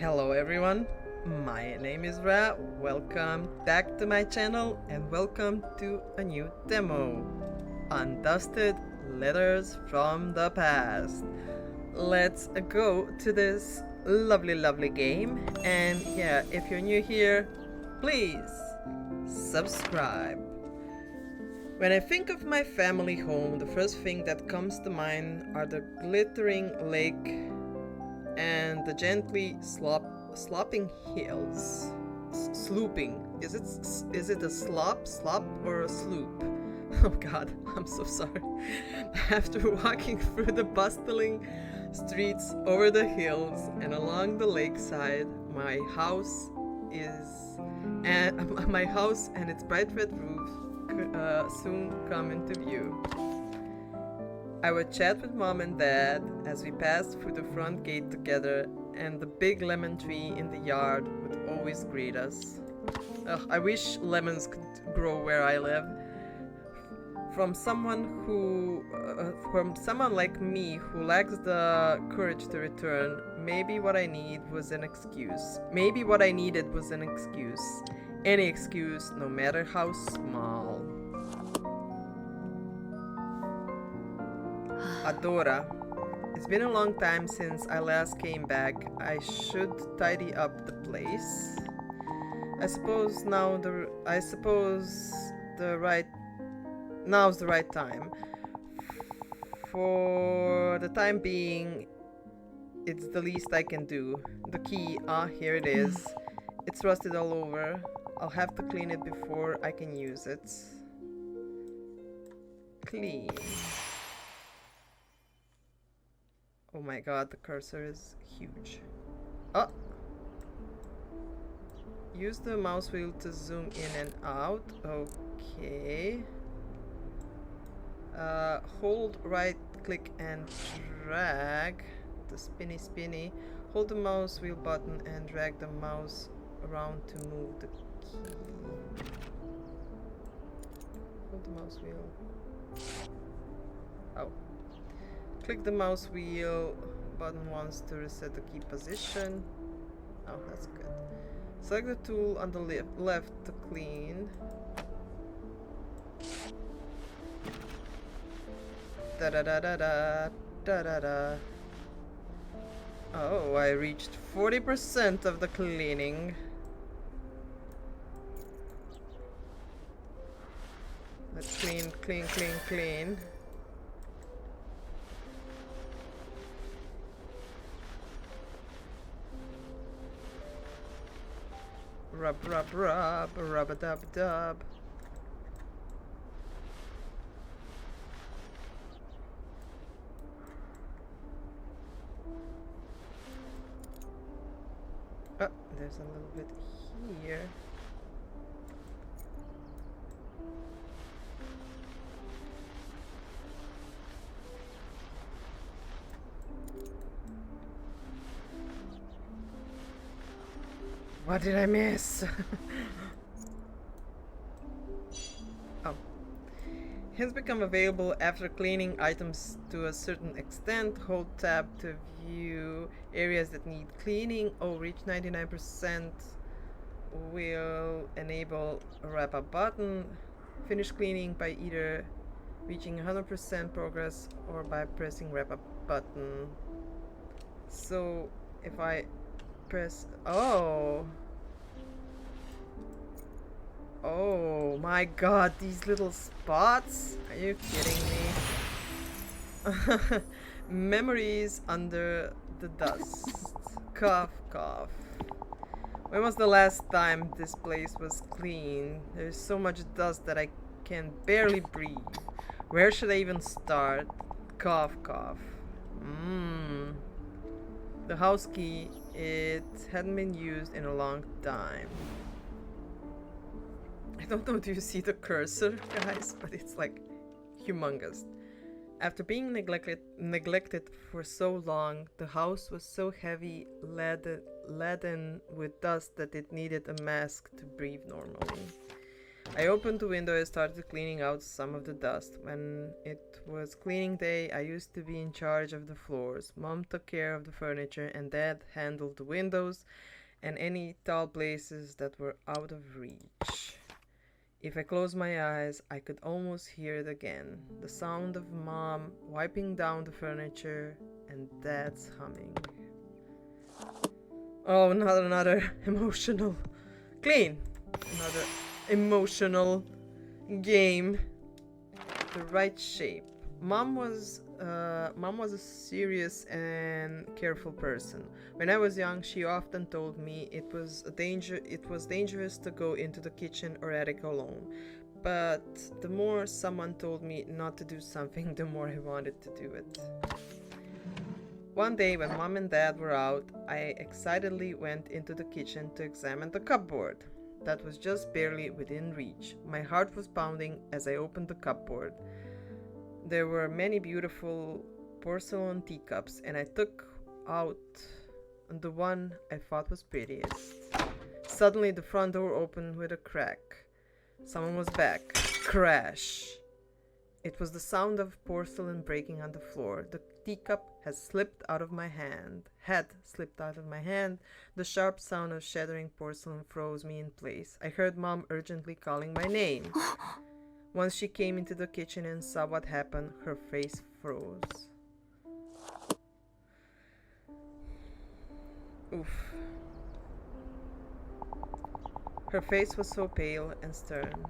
Hello everyone, my name is Ra, welcome back to my channel and welcome to a new demo, Undusted Letters from the Past. Let's go to this lovely game, and yeah, if you're new here, please subscribe. When I think of my family home, the first thing that comes to mind are the glittering lake and the gently slopping hills. Slooping. Is it a slop or a sloop? Oh god, I'm so sorry. After walking through the bustling streets over the hills and along the lakeside, my house and its bright red roof soon come into view. I would chat with Mom and Dad as we passed through the front gate together, and the big lemon tree in the yard would always greet us. Ugh, I wish lemons could grow where I live. From someone like me who lacks the courage to return, maybe what I needed was an excuse. Any excuse, no matter how small. Adora. It's been a long time since I last came back. I should tidy up the place. I suppose now's the right time. For the time being, it's the least I can do. The key, here it is. It's rusted all over. I'll have to clean it before I can use it. Clean. Oh my god, the cursor is huge. Oh! Use the mouse wheel to zoom in and out. Okay. Hold right click and drag the spinny. Hold the mouse wheel button and drag the mouse around to move the key. Hold the mouse wheel. Oh. Click the mouse wheel button once to reset the key position. Oh, that's good. Select the tool on the left to clean. Da da da da da da da da. Oh, I reached 40% of the cleaning. Let's clean. Rub-a-dub-dub. Oh, there's a little bit here. What did I miss? Oh. Hints become available after cleaning items to a certain extent. Hold tab to view areas that need cleaning. Oh, reach 99% will enable a wrap-up button. Finish cleaning by either reaching 100% progress or by pressing wrap-up button. So if I press... Oh my god, these little spots? Are you kidding me? Memories under the dust. Cough. When was the last time this place was clean? There's so much dust that I can barely breathe. Where should I even start? Cough. The house key, it hadn't been used in a long time. I don't know, do you see the cursor, guys? But it's like humongous. After being neglected for so long, the house was so heavy, laden with dust that it needed a mask to breathe normally. I opened the window and started cleaning out some of the dust. When it was cleaning day, I used to be in charge of the floors. Mom took care of the furniture and Dad handled the windows and any tall places that were out of reach. If I closed my eyes, I could almost hear it again. The sound of Mom wiping down the furniture and Dad's humming. Oh, not another emotional... Clean! Another emotional game. The right shape. Mom was a serious and careful person. When I was young, she often told me it was dangerous to go into the kitchen or attic alone. But the more someone told me not to do something, the more I wanted to do it. One day when Mom and Dad were out, I excitedly went into the kitchen to examine the cupboard. That was just barely within reach. My heart was pounding as I opened the cupboard. There were many beautiful porcelain teacups, and I took out the one I thought was prettiest. Suddenly, the front door opened with a crack. Someone was back. Crash! It was the sound of porcelain breaking on the floor. The teacup had slipped out of my hand. The sharp sound of shattering porcelain froze me in place. I heard Mom urgently calling my name. Once she came into the kitchen and saw what happened, her face froze. Oof. Her face was so pale and stern.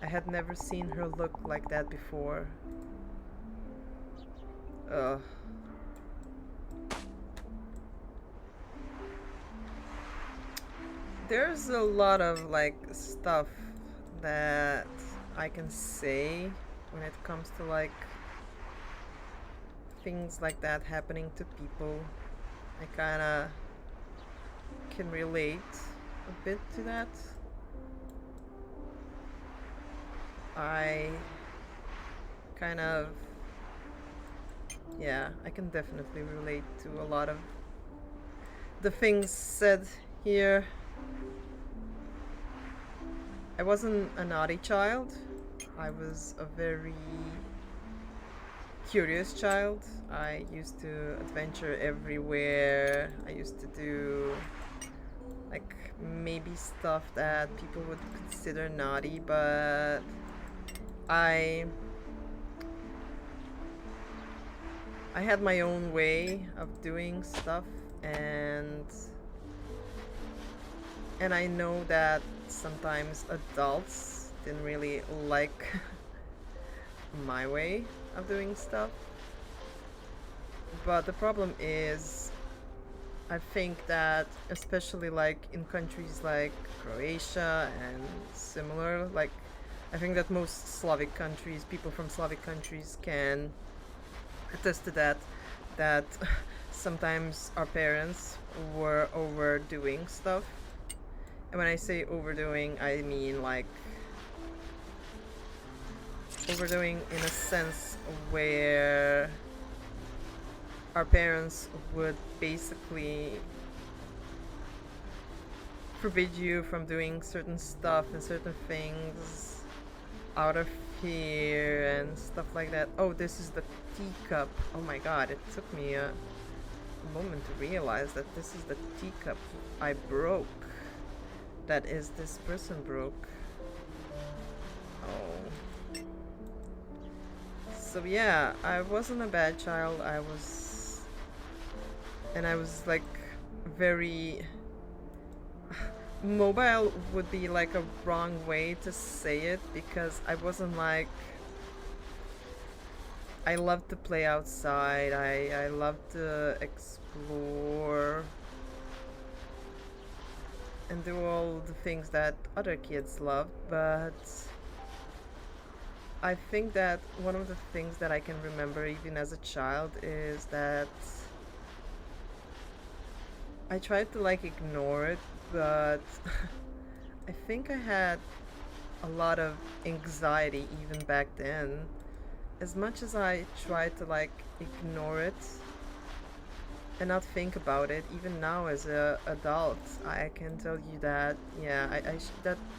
I had never seen her look like that before. Ugh. There's a lot of like stuff that I can say when it comes to like things like that happening to people. I kinda can relate a bit to that. I kind of, yeah, I can definitely relate to a lot of the things said here. I wasn't a naughty child. I was a very curious child. I used to adventure everywhere. I used to do like maybe stuff that people would consider naughty, but I had my own way of doing stuff, and I know that sometimes adults didn't really like my way of doing stuff. But the problem is, I think that especially like in countries like Croatia and similar, like I think that most Slavic countries, people from Slavic countries can attest to that, that sometimes our parents were overdoing stuff. And when I say overdoing, I mean like overdoing in a sense where our parents would basically forbid you from doing certain stuff and certain things out of fear and stuff like that. Oh, this is the teacup. Oh my god, it took me a moment to realize that this is the teacup I broke. That is, this person broke. Oh. So yeah, I wasn't a bad child. I was like very mobile would be like a wrong way to say it, because I wasn't like, I loved to play outside. I loved to explore and do all the things that other kids love, but I think that one of the things that I can remember even as a child is that I tried to like ignore it, but I think I had a lot of anxiety even back then. As much as I tried to like ignore it, and not think about it. Even now as a adult, I can tell you that, yeah,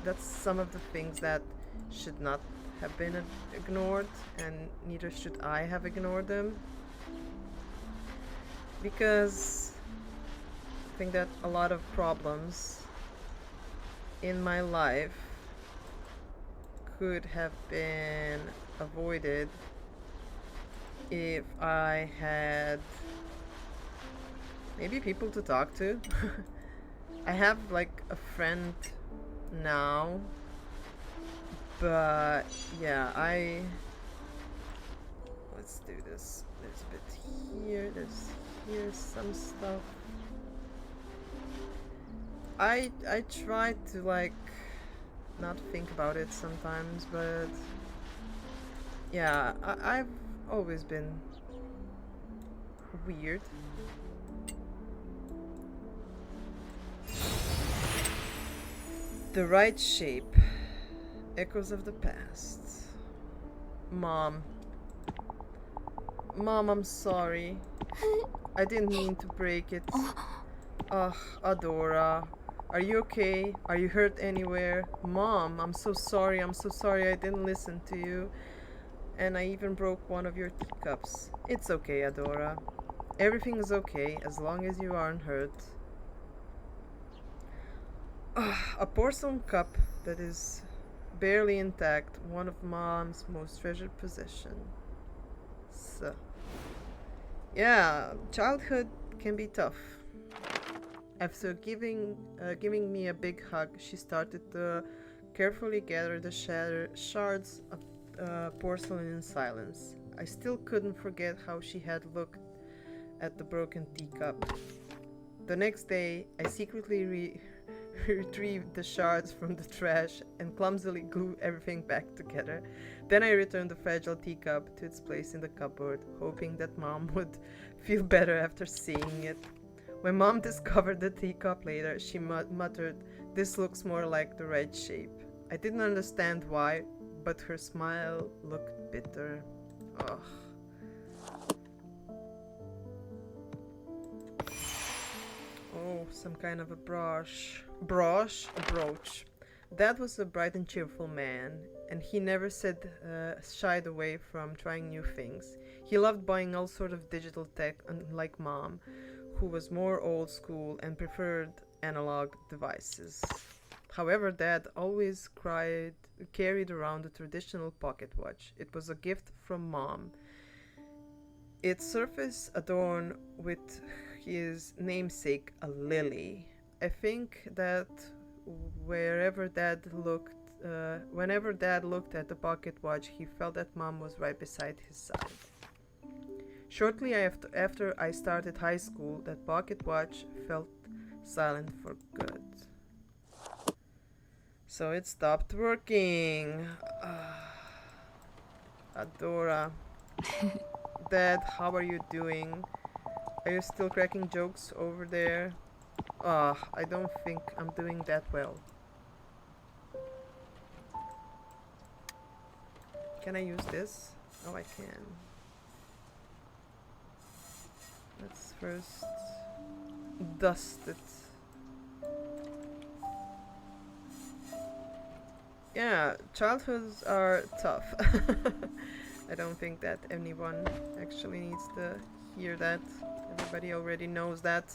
that's some of the things that should not have been ignored, and neither should I have ignored them, because I think that a lot of problems in my life could have been avoided if I had maybe people to talk to. I have like a friend now, but yeah, let's do this. There's a bit here, here's some stuff. I try to like not think about it sometimes, but yeah, I've always been weird. The right shape. Echoes of the past. Mom. Mom, I'm sorry. I didn't mean to break it. Ugh, Adora. Are you okay? Are you hurt anywhere? Mom, I'm so sorry. I'm so sorry I didn't listen to you. And I even broke one of your teacups. It's okay, Adora. Everything is okay as long as you aren't hurt. A porcelain cup that is barely intact, one of Mom's most treasured possessions. So, yeah, childhood can be tough. After giving me a big hug, she started to carefully gather the shards of porcelain in silence. I still couldn't forget how she had looked at the broken teacup. The next day, I secretly retrieved the shards from the trash and clumsily glued everything back together. Then I returned the fragile teacup to its place in the cupboard, hoping that Mom would feel better after seeing it. When Mom discovered the teacup later, she muttered, "This looks more like the right shape." I didn't understand why, but her smile looked bitter. Ugh. Oh, some kind of a brooch. A brooch. Dad was a bright and cheerful man, and he never shied away from trying new things. He loved buying all sorts of digital tech, unlike Mom, who was more old school and preferred analog devices. However, Dad always carried around a traditional pocket watch. It was a gift from Mom. Its surface adorned with his namesake, a lily. I think that whenever Dad looked at the pocket watch, he felt that Mom was right beside his side. Shortly after I started high school, that pocket watch felt silent for good. So it stopped working. Adora. Dad, how are you doing? Are you still cracking jokes over there? I don't think I'm doing that well. Can I use this? Oh, I can. Let's first dust it. Yeah, childhoods are tough. I don't think that anyone actually needs to hear that. Everybody already knows that.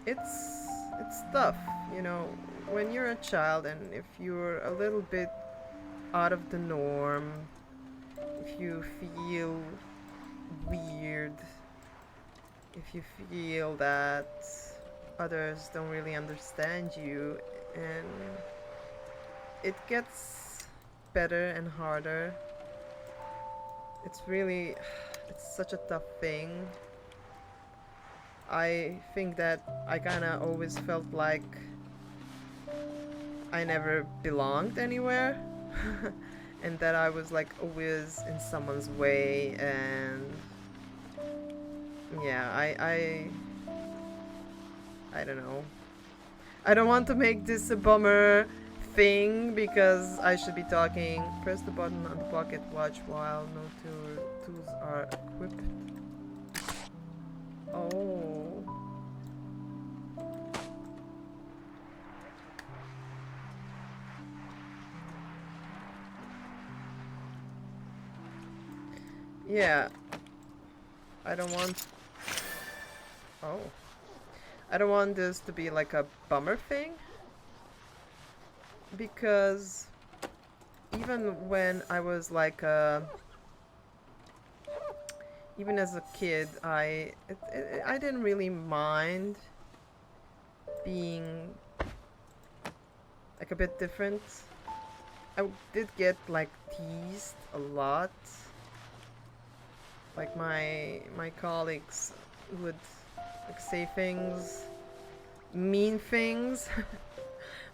It's tough, you know, when you're a child and if you're a little bit out of the norm, if you feel weird, if you feel that others don't really understand you, and it gets better and harder. It's such a tough thing. I think that I kinda always felt like I never belonged anywhere. And that I was like always in someone's way, and yeah, I don't know. I don't want to make this a bummer thing because I should be talking. Press the button on the pocket watch while no tools are equipped. Oh. Yeah. I don't want... Oh. I don't want this to be like a bummer thing. Because even when I was like even as a kid, I didn't really mind being like a bit different. I did get like teased a lot. Like my colleagues would like say things, mean things.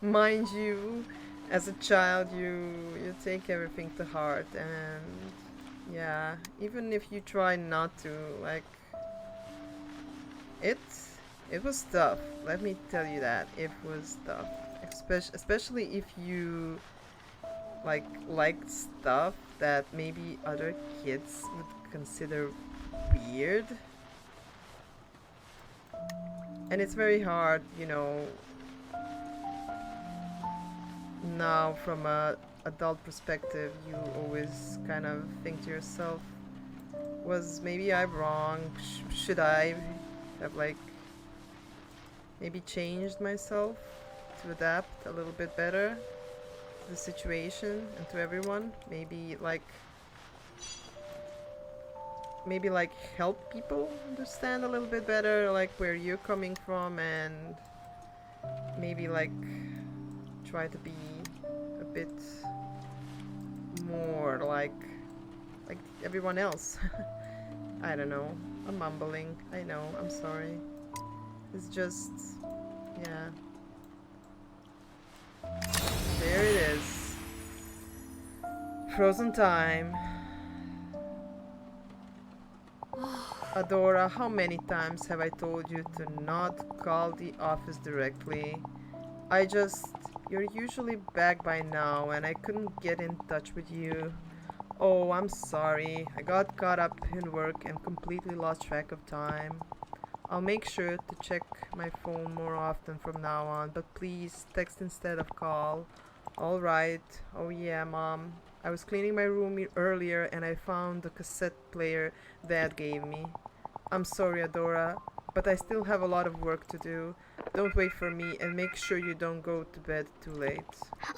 Mind you, as a child, you take everything to heart, and yeah, even if you try not to, like, it was tough. Let me tell you that it was tough, especially if you liked stuff that maybe other kids would consider weird. And it's very hard, you know, now from a adult perspective, you always kind of think to yourself, was maybe I wrong? Should I have like maybe changed myself to adapt a little bit better to the situation and to everyone? Maybe like help people understand a little bit better like where you're coming from, and maybe like try to be a bit more like everyone else. I don't know. I'm mumbling. I know. I'm sorry. It's just, yeah. There it is. Frozen time. Adora, how many times have I told you to not call the office directly? You're usually back by now and I couldn't get in touch with you. Oh, I'm sorry. I got caught up in work and completely lost track of time. I'll make sure to check my phone more often from now on, but please text instead of call. Alright. Oh yeah, Mom. I was cleaning my room earlier and I found the cassette player Dad gave me. I'm sorry, Adora, but I still have a lot of work to do. Don't wait for me and make sure you don't go to bed too late.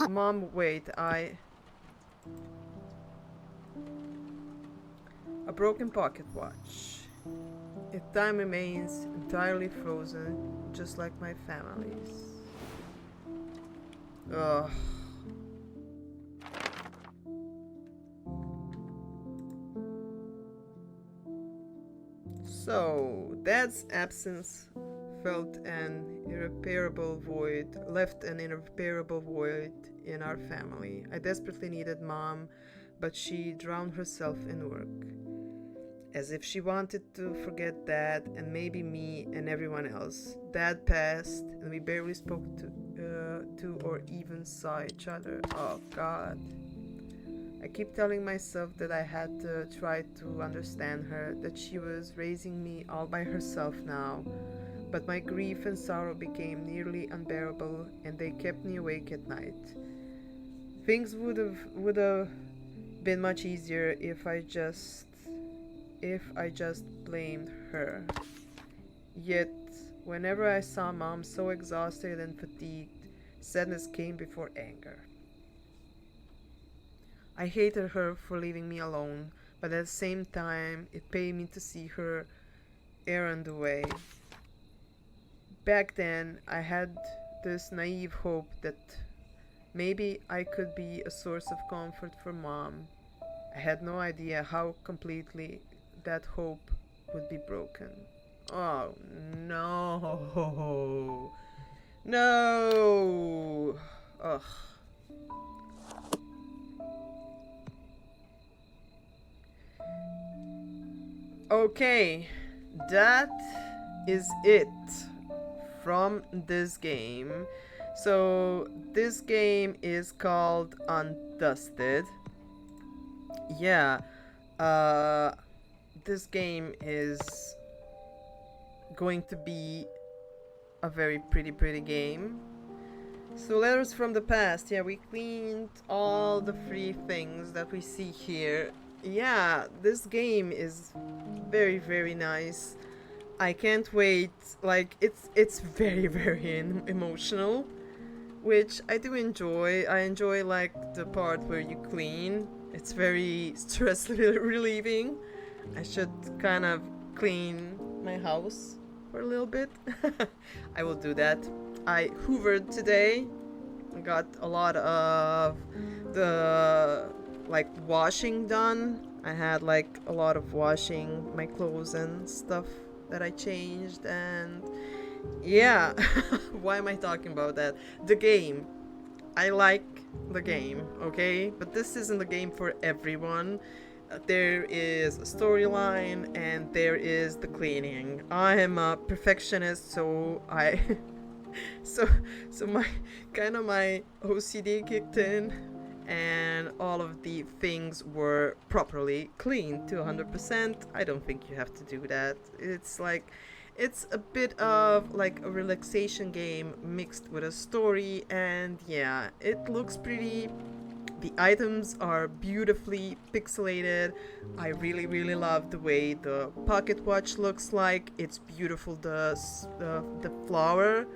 Mom, wait, A broken pocket watch. If time remains entirely frozen, just like my family's. Ugh. So, Dad's absence left an irreparable void in our family. I desperately needed Mom, but she drowned herself in work. As if she wanted to forget Dad and maybe me and everyone else. Dad passed, and we barely spoke to or even saw each other. Oh God. I keep telling myself that I had to try to understand her, that she was raising me all by herself now. But my grief and sorrow became nearly unbearable, and they kept me awake at night. Things would have been much easier if I just blamed her. Yet, whenever I saw Mom so exhausted and fatigued, sadness came before anger. I hated her for leaving me alone, but at the same time, it pained me to see her errand away. Back then, I had this naive hope that maybe I could be a source of comfort for Mom. I had no idea how completely that hope would be broken. Oh no. No. Ugh. Okay, that is it from this game. So this game is called Undusted. Yeah, this game is going to be a very pretty game. So letters from the past. Yeah, we cleaned all the free things that we see here. Yeah, this game is very nice. I can't wait. Like it's very emotional, which I do enjoy. I enjoy like the part where you clean. It's very stress relieving. I should kind of clean my house for a little bit. I will do that. I hoovered today. I got a lot of the like washing done. I had like a lot of washing my clothes and stuff that I changed, and yeah. Why am I talking about that? The game. I like the game, okay? But this isn't the game for everyone. There is a storyline and there is the cleaning. I am a perfectionist, so I so my OCD kicked in, and all of the things were properly cleaned to 100%. I don't think you have to do that. It's a bit of like a relaxation game mixed with a story, and yeah, it looks pretty. The items are beautifully pixelated. I really love the way the pocket watch looks like. It's beautiful. The flower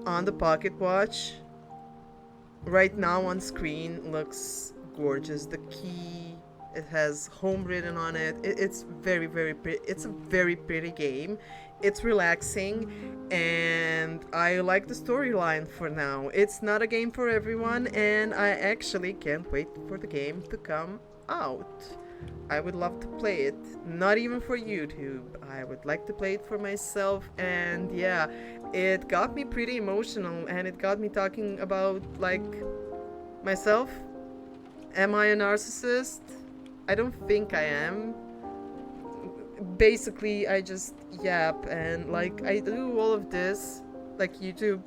on the pocket watch right now on screen looks gorgeous. The key, it has home written on it. It's very pretty. It's a very pretty game. It's relaxing, and I like the storyline for now. It's not a game for everyone, and I actually can't wait for the game to come out. I would love to play it, not even for YouTube. I would like to play it for myself, and yeah, it got me pretty emotional, and it got me talking about like myself. Am I a narcissist? I don't think I am. Basically, I just yap, and like I do all of this like YouTube.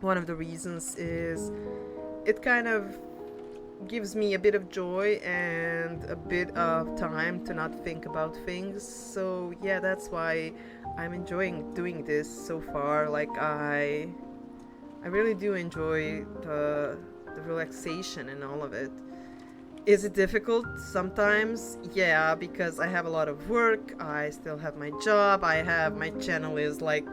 One of the reasons is it kind of gives me a bit of joy and a bit of time to not think about things. So yeah, that's why I'm enjoying doing this so far. Like I really do enjoy the relaxation and all of it. Is it difficult? Sometimes, yeah, because I have a lot of work, I still have my job, my channel is like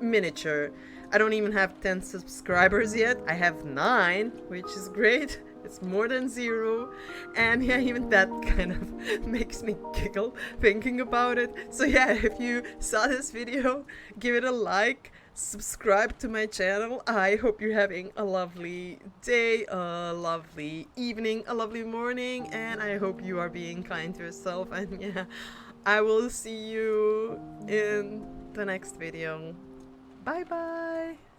miniature. I don't even have 10 subscribers yet. I have 9, which is great. It's more than 0. And yeah, even that kind of makes me giggle thinking about it. So yeah, if you saw this video, give it a like. Subscribe to my channel. I hope you're having a lovely day, a lovely evening, a lovely morning, and I hope you are being kind to yourself. And yeah, I will see you in the next video. Bye bye.